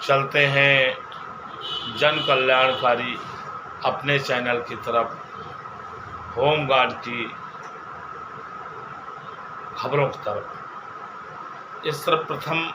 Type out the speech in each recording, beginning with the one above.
चलते हैं जन कल्याणकारी अपने चैनल की तरफ, होमगार्ड की खबरों की तरफ। इस तरफ प्रथम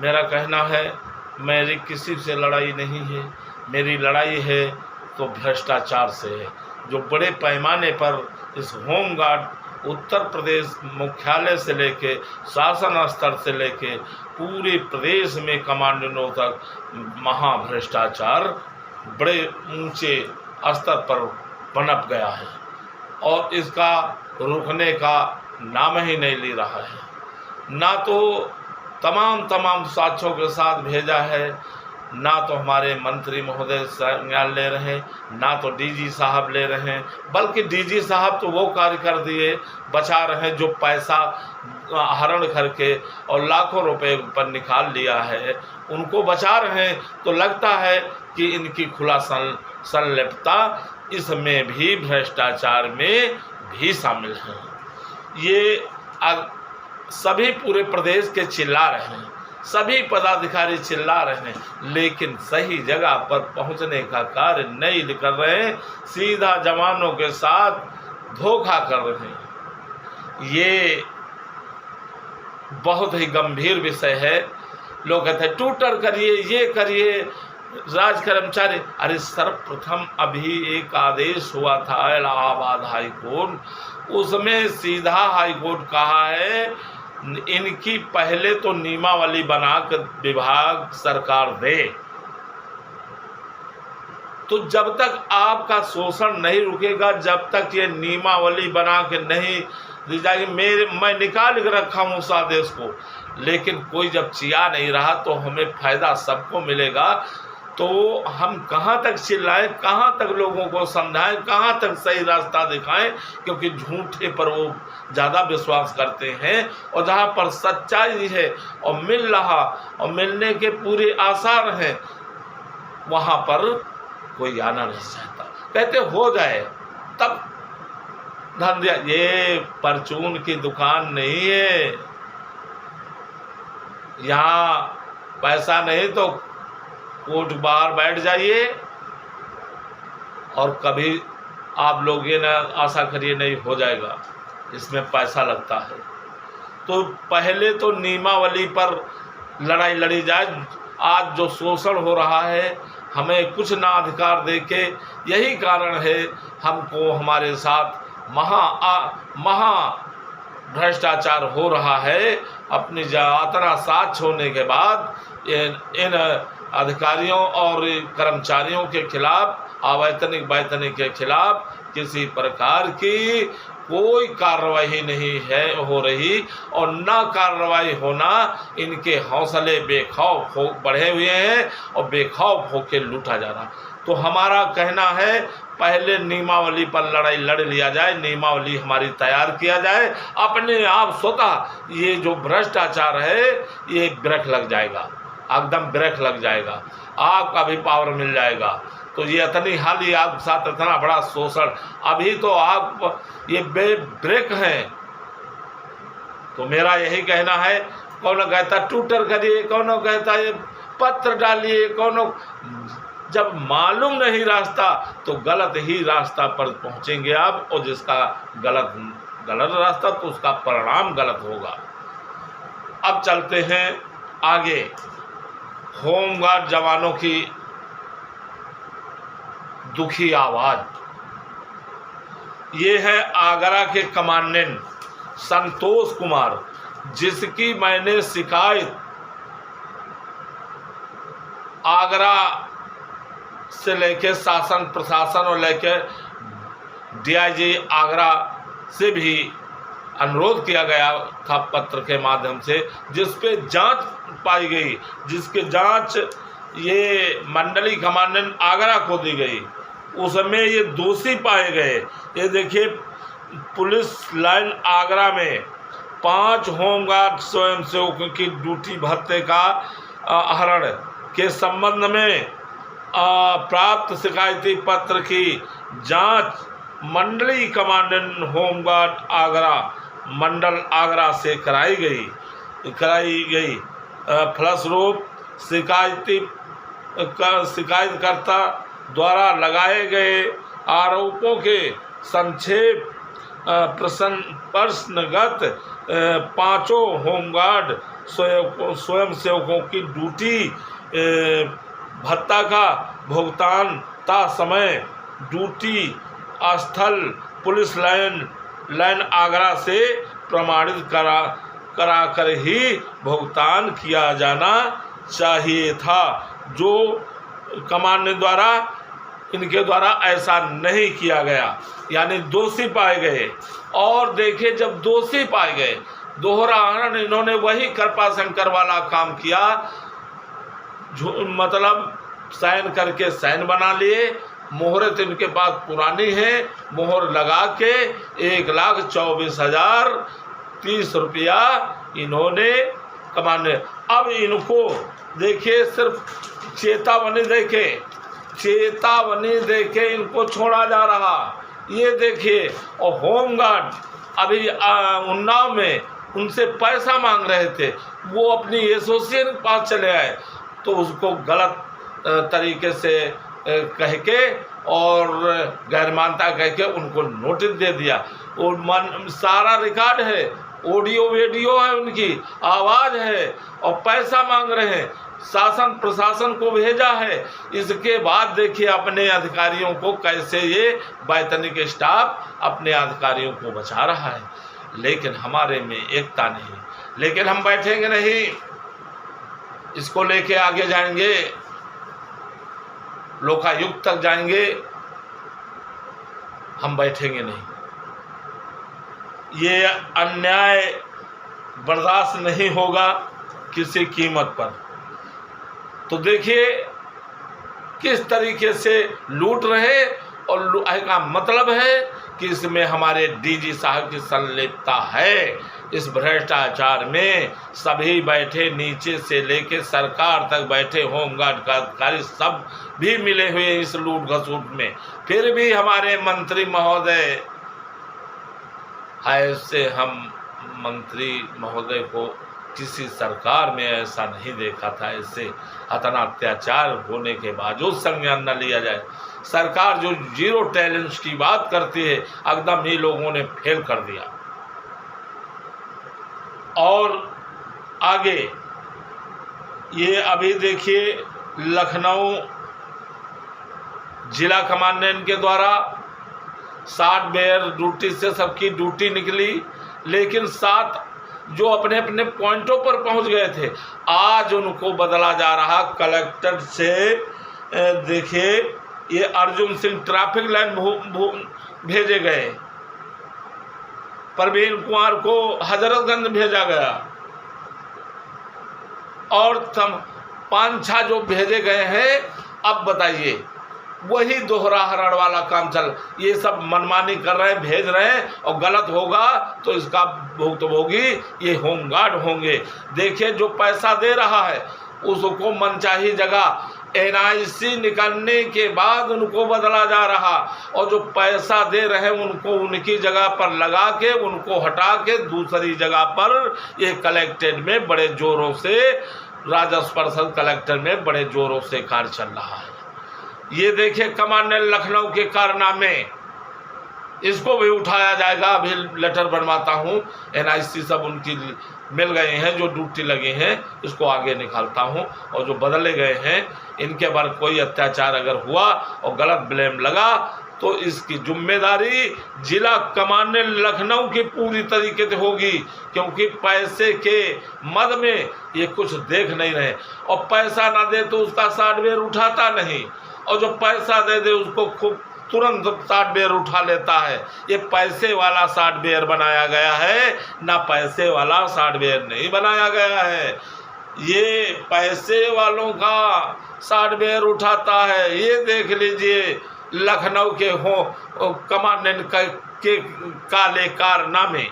मेरा कहना है, मेरी किसी से लड़ाई नहीं है, मेरी लड़ाई है तो भ्रष्टाचार से है, जो बड़े पैमाने पर इस होमगार्ड उत्तर प्रदेश मुख्यालय से लेके शासन स्तर से लेके पूरे प्रदेश में कमांडरों तक महाभ्रष्टाचार बड़े ऊंचे स्तर पर पनप गया है और इसका रुकने का नाम ही नहीं ले रहा है। ना तो तमाम साक्ष्यों के साथ भेजा है, ना तो हमारे मंत्री महोदय संज्ञान ले रहे हैं, ना तो डीजी साहब ले रहे हैं, बल्कि डीजी साहब तो वो कार्य कर दिए, बचा रहे हैं जो पैसा हरण करके और लाखों रुपए पर निकाल लिया है, उनको बचा रहे हैं। तो लगता है कि इनकी खुला संलिप्तता इसमें भी, भ्रष्टाचार में भी शामिल है। ये सभी पूरे प्रदेश के चिल्ला रहे हैं, सभी पदाधिकारी चिल्ला रहे हैं, लेकिन सही जगह पर पहुंचने का कार्य नहीं कर रहे हैं, सीधा जवानों के साथ धोखा कर रहे हैं। ये बहुत ही गंभीर विषय है। लोग कहते हैं ट्विटर करिए, ये करिए, राज कर्मचारी। अरे सर्वप्रथम अभी एक आदेश हुआ था इलाहाबाद हाई कोर्ट, उसमें सीधा हाई कोर्ट कहा है इनकी पहले तो नियमावली बनाकर विभाग सरकार दे। तो जब तक आपका शोषण नहीं रुकेगा, जब तक ये नियमावली बना के नहीं दी जाएगी, मैं निकाल के रखा हूँ उस आदेश को, लेकिन कोई जब चिया नहीं रहा तो हमें फायदा सबको मिलेगा। तो हम कहाँ तक चिल्लाएं, कहाँ तक लोगों को समझाएं, कहाँ तक सही रास्ता दिखाएं, क्योंकि झूठे पर वो ज़्यादा विश्वास करते हैं और जहाँ पर सच्चाई है और मिल रहा और मिलने के पूरे आसार हैं, वहाँ पर कोई आना नहीं चाहता। कहते हो जाए तब धन दिया। ये परचून की दुकान नहीं है, यहाँ पैसा नहीं तो कोर्ट बाहर बैठ जाइए और कभी आप लोग ये ना आशा करिए नहीं हो जाएगा, इसमें पैसा लगता है। तो पहले तो नियमावली पर लड़ाई लड़ी जाए। आज जो शोषण हो रहा है, हमें कुछ ना अधिकार देके, यही कारण है हमको हमारे साथ महा भ्रष्टाचार हो रहा है। अपनी इतना साक्ष्य होने के बाद इन अधिकारियों और कर्मचारियों के खिलाफ, अवैतनिक के खिलाफ किसी प्रकार की कोई कार्रवाई नहीं है हो रही, और ना कार्रवाई होना, इनके हौसले बेखौफ हो बढ़े हुए हैं और बेखौफ होकर लूटा जा रहा। तो हमारा कहना है पहले नियमावली पर लड़ाई लड़ लिया जाए, नियमावली हमारी तैयार किया जाए, अपने आप स्वतः ये जो भ्रष्टाचार है ये ब्रेक लग जाएगा, एकदम ब्रेक लग जाएगा, आपका भी पावर मिल जाएगा। तो ये इतनी हाल ही आपके साथ इतना बड़ा शोषण, अभी तो आप ये ब्रेक हैं। तो मेरा यही कहना है, कौन कहता ट्विटर करिए, कौन कहता ये पत्र डालिए, कौन, जब मालूम नहीं रास्ता तो गलत ही रास्ता पर पहुंचेंगे आप, और जिसका गलत रास्ता तो उसका परिणाम गलत होगा। अब चलते हैं आगे। होमगार्ड जवानों की दुखी आवाज। ये है आगरा के कमांडेंट संतोष कुमार, जिसकी मैंने शिकायत आगरा से लेके शासन प्रशासन और लेके डीआईजी आगरा से भी अनुरोध किया गया था पत्र के माध्यम से, जिस पे जांच पाई गई, जिसके जांच ये मंडली कमांडेंट आगरा को दी गई, उसमें ये दोषी पाए गए। ये देखिए, पुलिस लाइन आगरा में 5 होमगार्ड स्वयंसेवकों की ड्यूटी भत्ते का आहरण के संबंध में प्राप्त शिकायती पत्र की जांच मंडली कमांडेंट होमगार्ड आगरा मंडल आगरा से कराई गई। फलस्वरूप शिकायतकर्ता द्वारा लगाए गए आरोपों के संक्षेप प्रश्नगत पांचों होमगार्ड स्वयंसेवकों की ड्यूटी भत्ता का भुगतान समय ड्यूटी स्थल पुलिस लाइन आगरा से प्रमाणित कराकर ही भुगतान किया जाना चाहिए था, जो कमांड द्वारा इनके द्वारा ऐसा नहीं किया गया, यानी दोषी पाए गए। और देखिए, जब दोषी पाए गए, दोहरा हरण इन्होंने वही कृपाशंकर वाला काम किया, मतलब साइन करके साइन बना लिए, मोहरें तो इनके पास पुरानी है, मोहर लगा के 1,24,030 रुपया इन्होंने कमाने। अब इनको देखिए, सिर्फ चेतावनी देके इनको छोड़ा जा रहा, ये देखिए। और होमगार्ड अभी उन्नाव में उनसे पैसा मांग रहे थे, वो अपनी एसोसिएशन के पास चले आए, तो उसको गलत तरीके से कह के और गैरमानता कह के उनको नोटिस दे दिया। और सारा रिकॉर्ड है, ऑडियो वीडियो है, उनकी आवाज़ है, और पैसा मांग रहे हैं, शासन प्रशासन को भेजा है। इसके बाद देखिए अपने अधिकारियों को कैसे ये वैतनिक स्टाफ अपने अधिकारियों को बचा रहा है। लेकिन हमारे में एकता नहीं, लेकिन हम बैठेंगे नहीं, इसको लेके आगे जाएंगे, लोकायुक्त तक जाएंगे, हम बैठेंगे नहीं। ये अन्याय बर्दाश्त नहीं होगा किसी कीमत पर। तो देखिए किस तरीके से लूट रहे, और लूट का मतलब है कि इसमें हमारे डीजी साहब की संलिप्तता है। इस भ्रष्टाचार में सभी बैठे, नीचे से लेके सरकार तक बैठे होमगार्ड का अधिकारी सब भी मिले हुए इस लूट घसूट में। फिर भी हमारे मंत्री महोदय ऐसे, हम मंत्री महोदय को किसी सरकार में ऐसा नहीं देखा था, ऐसे इतना अत्याचार होने के बावजूद संज्ञान न लिया जाए। सरकार जो जीरो टैलेंट्स की बात करती है, एकदम ही लोगों ने फेल कर दिया। और आगे ये अभी देखिए, लखनऊ जिला कमांडेंट के द्वारा 60 बेयर ड्यूटी से सबकी ड्यूटी निकली, लेकिन 7 जो अपने अपने पॉइंटों पर पहुंच गए थे, आज उनको बदला जा रहा कलेक्टर से। देखिए, ये अर्जुन सिंह ट्रैफिक लाइन भेजे गए, प्रवीण कुमार को हजरतगंज भेजा गया, और 5-6 जो भेजे गए हैं। अब बताइए, वही दोहरा हरण वाला काम चल, ये सब मनमानी कर रहे हैं, भेज रहे हैं, और गलत होगा तो इसका भुगतभोगी ये होमगार्ड होंगे। देखिए, जो पैसा दे रहा है उसको मनचाही जगह NIC निकलने के बाद उनको बदला जा रहा, और जो पैसा दे रहे हैं उनको उनकी जगह पर लगा के, उनको हटा के दूसरी जगह पर ये कलेक्टेड में बड़े जोरों से, राजस्व परिषद कलेक्टर में बड़े जोरों से कार्य चल रहा है। ये देखिए, कमांडेंट लखनऊ के कारनामे, इसको भी उठाया जाएगा। अभी लेटर बनवाता हूँ, NIC सब उनकी मिल गए हैं, जो ड्यूटी लगे हैं, इसको आगे निकालता हूँ। और जो बदले गए हैं, इनके बारे कोई अत्याचार अगर हुआ और गलत ब्लेम लगा, तो इसकी जिम्मेदारी जिला कमांडेंट लखनऊ की पूरी तरीके से होगी, क्योंकि पैसे के मद में ये कुछ देख नहीं रहे। और पैसा ना दे तो उसका सॉफ्टवेयर उठाता नहीं, और जो पैसा दे दे उसको खूब तुरंत सॉफ्टवेयर उठा लेता है। ये पैसे वाला सॉफ्टवेयर बनाया गया है, ना पैसे वाला सॉफ्टवेयर नहीं बनाया गया है। ये पैसे वालों का सॉफ्टवेयर उठाता है। ये देख लीजिए, लखनऊ के कमांडेंट के काले कारनामे,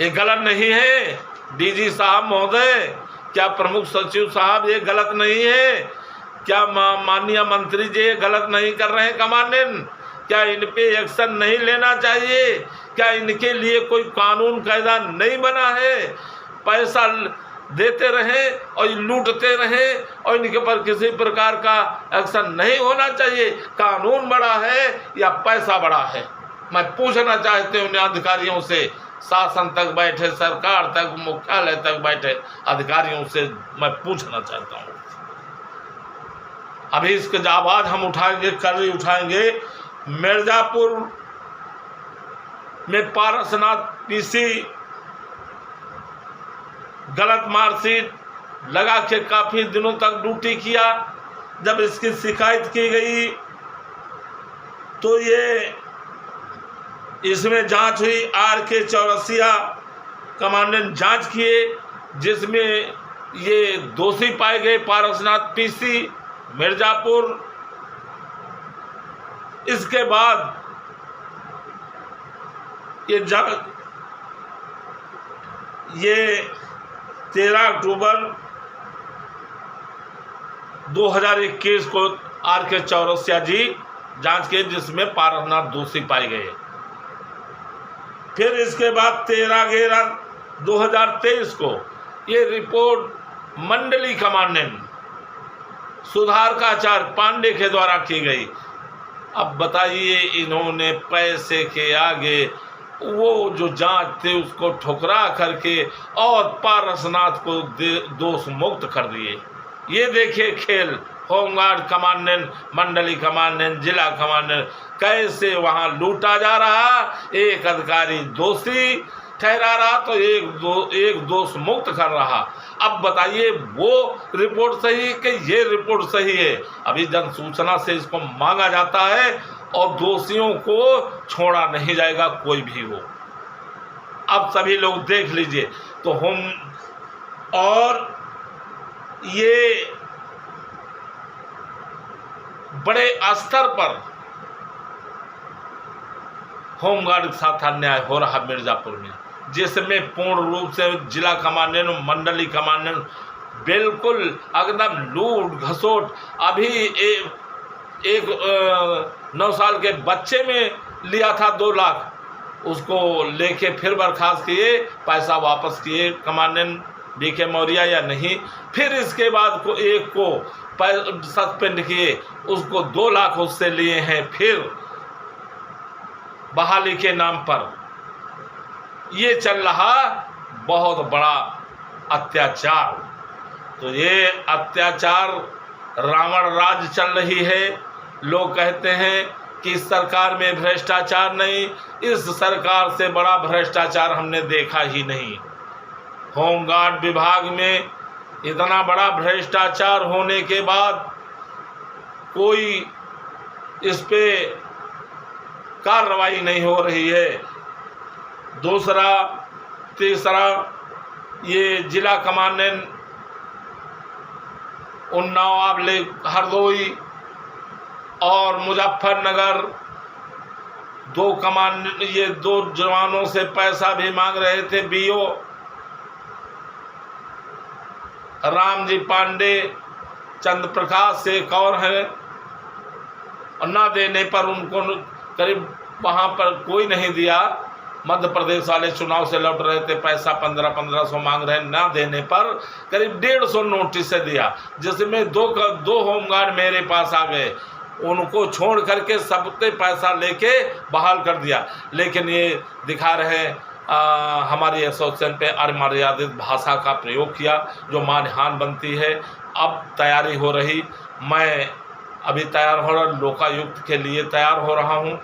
ये गलत नहीं है डीजी साहब महोदय, क्या प्रमुख सचिव साहब ये गलत नहीं है? क्या माननीय मंत्री जी गलत नहीं कर रहे हैं कमांडेंट? क्या इन पे एक्शन नहीं लेना चाहिए? क्या इनके लिए कोई कानून कायदा नहीं बना है? पैसा देते रहें और लूटते रहें और इनके पर किसी प्रकार का एक्शन नहीं होना चाहिए। कानून बड़ा है या पैसा बड़ा है? मैं पूछना चाहते हूँ अधिकारियों से, शासन तक बैठे, सरकार तक, मुख्यालय तक बैठे अधिकारियों से मैं पूछना चाहता हूँ। अभी इसके आवाज हम उठाएंगे, कल ही उठाएंगे। मिर्जापुर में पारसनाथ पीसी गलत मार्कशीट लगा के काफी दिनों तक ड्यूटी किया। जब इसकी शिकायत की गई तो इसमें जांच हुई। RK चौरसिया कमांडेंट जांच किए, जिसमें ये दोषी पाए गए पारसनाथ पीसी मिर्जापुर। इसके बाद ये 13 अक्टूबर 2021 को RK चौरसिया जी जांच किए, जिसमें पारसनाथ दोषी पाए गए। फिर इसके बाद 13/11/2023 को ये रिपोर्ट मंडली कमांडेंट सुधारकाचार्य पांडे के द्वारा की गई। अब बताइए, इन्होंने पैसे के आगे वो जो जांच थे उसको ठुकरा करके और पारसनाथ को दोष मुक्त कर दिए। ये देखिए खेल, होमगार्ड कमांडेंट, मंडली कमांडेंट, जिला कमांडेंट, कैसे वहां लूटा जा रहा। एक अधिकारी दोषी ठहरा रहा तो एक दोष मुक्त कर रहा। अब बताइए, वो रिपोर्ट सही कि ये रिपोर्ट सही है? अभी जन सूचना से इसको मांगा जाता है और दोषियों को छोड़ा नहीं जाएगा, कोई भी हो। अब सभी लोग देख लीजिए तो हम, और ये बड़े स्तर पर होमगार्ड के साथ अन्याय हो रहा मिर्जापुर में, जिसमें पूर्ण रूप से जिला कमांडेंट, मंडली कमांडेंट बिल्कुल एकदम लूट घसोट। अभी एक 9 साल के बच्चे में लिया था 2 लाख, उसको लेके फिर बर्खास्त किए, पैसा वापस किए कमांडेंट BK मौर्य या नहीं। फिर इसके बाद एक को सस्पेंड किए, उसको 2 लाख उससे लिए हैं फिर बहाली के नाम पर। ये चल रहा बहुत बड़ा अत्याचार। तो ये अत्याचार रावण राज चल रही है। लोग कहते हैं कि इस सरकार में भ्रष्टाचार नहीं, इस सरकार से बड़ा भ्रष्टाचार हमने देखा ही नहीं। होमगार्ड विभाग में इतना बड़ा भ्रष्टाचार होने के बाद कोई इस पे कार्रवाई नहीं हो रही है। दूसरा, तीसरा, ये जिला कमांडेंट उन्नाव, हरदोई और मुजफ्फरनगर 2 जवानों से पैसा भी मांग रहे थे। BO रामजी पांडे, चंद्र प्रकाश से एक और है, और ना देने पर उनको करीब वहाँ पर कोई नहीं दिया। मध्य प्रदेश वाले चुनाव से लौट रहे थे, पैसा 1500 मांग रहे, ना देने पर करीब 150 नोटिस से दिया, जिसमें दो होमगार्ड मेरे पास आ गए। उनको छोड़ करके सबसे पैसा लेके बहाल कर दिया। लेकिन ये दिखा रहे हमारी एसोसिएशन पे अमर्यादित भाषा का प्रयोग किया, जो मानहानि बनती है। अब तैयारी हो रही, मैं अभी तैयार हो रहा, लोकायुक्त के लिए तैयार हो रहा हूँ।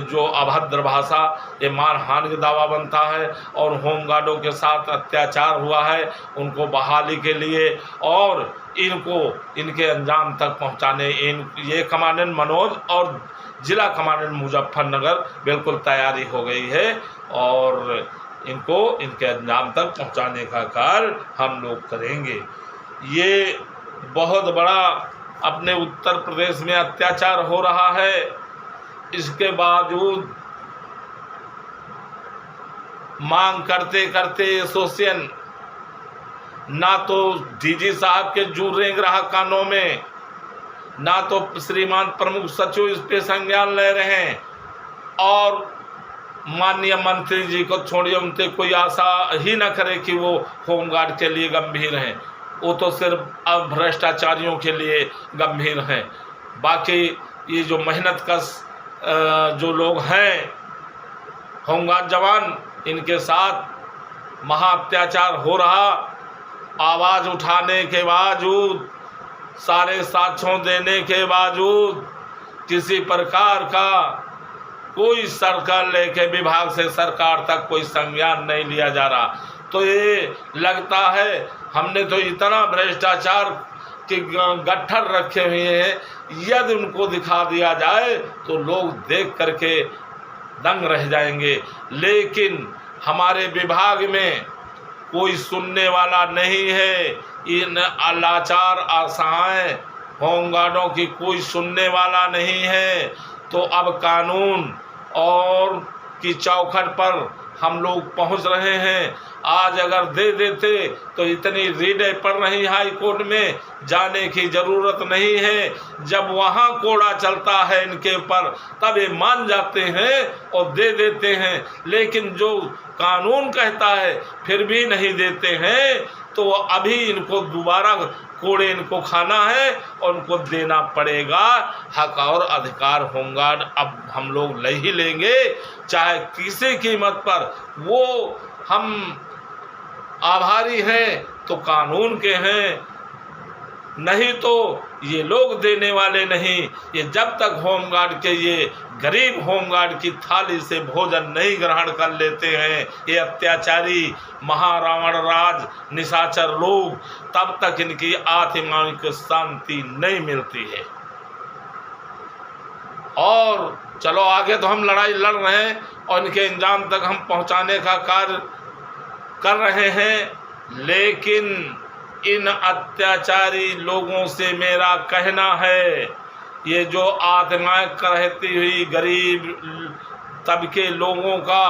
जो अभद्र भाषा, ये मानहानि का दावा बनता है और होमगार्डों के साथ अत्याचार हुआ है, उनको बहाली के लिए और इनको इनके अंजाम तक पहुँचाने ये कमांडेंट मनोज और जिला कमांडेंट मुजफ्फरनगर बिल्कुल तैयारी हो गई है और इनको इनके अंजाम तक पहुँचाने का कार्य हम लोग करेंगे। ये बहुत बड़ा अपने उत्तर प्रदेश में अत्याचार हो रहा है। इसके बावजूद मांग करते करते एसोसिएशन ना तो DG साहब के जू रेंग रहा कानों में, ना तो श्रीमान प्रमुख सचिव इस पे संज्ञान ले रहे हैं और माननीय मंत्री जी को छोड़िए, उनसे कोई आशा ही ना करे कि वो होमगार्ड के लिए गंभीर हैं। वो तो सिर्फ अब भ्रष्टाचारियों के लिए गंभीर हैं। बाकी ये जो मेहनत कश जो लोग हैं होमगार्ड जवान, इनके साथ महा अत्याचार हो रहा। आवाज़ उठाने के बावजूद, सारे साक्ष्यों देने के बावजूद किसी प्रकार का कोई सरकार लेके विभाग से सरकार तक कोई संज्ञान नहीं लिया जा रहा। तो ये लगता है हमने तो इतना भ्रष्टाचार के गट्ठर रखे हुए हैं, यदि उनको दिखा दिया जाए तो लोग देख करके दंग रह जाएंगे। लेकिन हमारे विभाग में कोई सुनने वाला नहीं है। इन लाचार असहाय होमगार्डों की कोई सुनने वाला नहीं है। तो अब कानून और की चौखट पर हम लोग पहुंच रहे हैं। आज अगर दे देते तो इतनी रीडें पड़ रही हाई कोर्ट में, जाने की ज़रूरत नहीं है। जब वहाँ कोड़ा चलता है इनके ऊपर तब ये मान जाते हैं और दे देते हैं। लेकिन जो कानून कहता है फिर भी नहीं देते हैं, तो अभी इनको दोबारा कोड़े इनको खाना है और उनको देना पड़ेगा। हक और अधिकार होमगार्ड अब हम लोग ले ही लेंगे, चाहे किसी कीमत पर। वो हम आभारी हैं तो कानून के हैं, नहीं तो ये लोग देने वाले नहीं। ये जब तक होमगार्ड के ये गरीब होमगार्ड की थाली से भोजन नहीं ग्रहण कर लेते हैं ये अत्याचारी महारावण राज निशाचर लोग, तब तक इनकी आत्माओं को शांति नहीं मिलती है। और चलो आगे तो हम लड़ाई लड़ रहे हैं और इनके अंजाम तक हम पहुंचाने का कार्य कर रहे हैं। लेकिन इन अत्याचारी लोगों से मेरा कहना है, ये जो आत्माएं कहती हुई गरीब तबके लोगों का,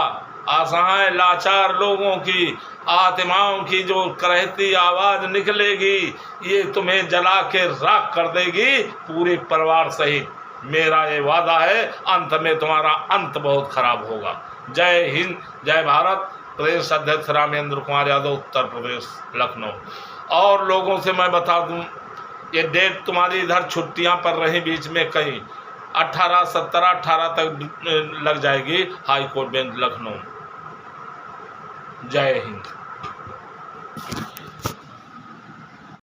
असहाय लाचार लोगों की आत्माओं की जो कहती आवाज़ निकलेगी, ये तुम्हें जला के राख कर देगी पूरे परिवार सहित। मेरा ये वादा है, अंत में तुम्हारा अंत बहुत खराब होगा। जय हिंद, जय भारत। प्रदेश अध्यक्ष रामेंद्र कुमार यादव, उत्तर प्रदेश, लखनऊ। और लोगों से मैं बता दूं, ये डेट तुम्हारी इधर छुट्टियां पड़ रही बीच में, कहीं 18, 17, 18 तक लग जाएगी हाई कोर्ट बेंच लखनऊ। जय हिंद।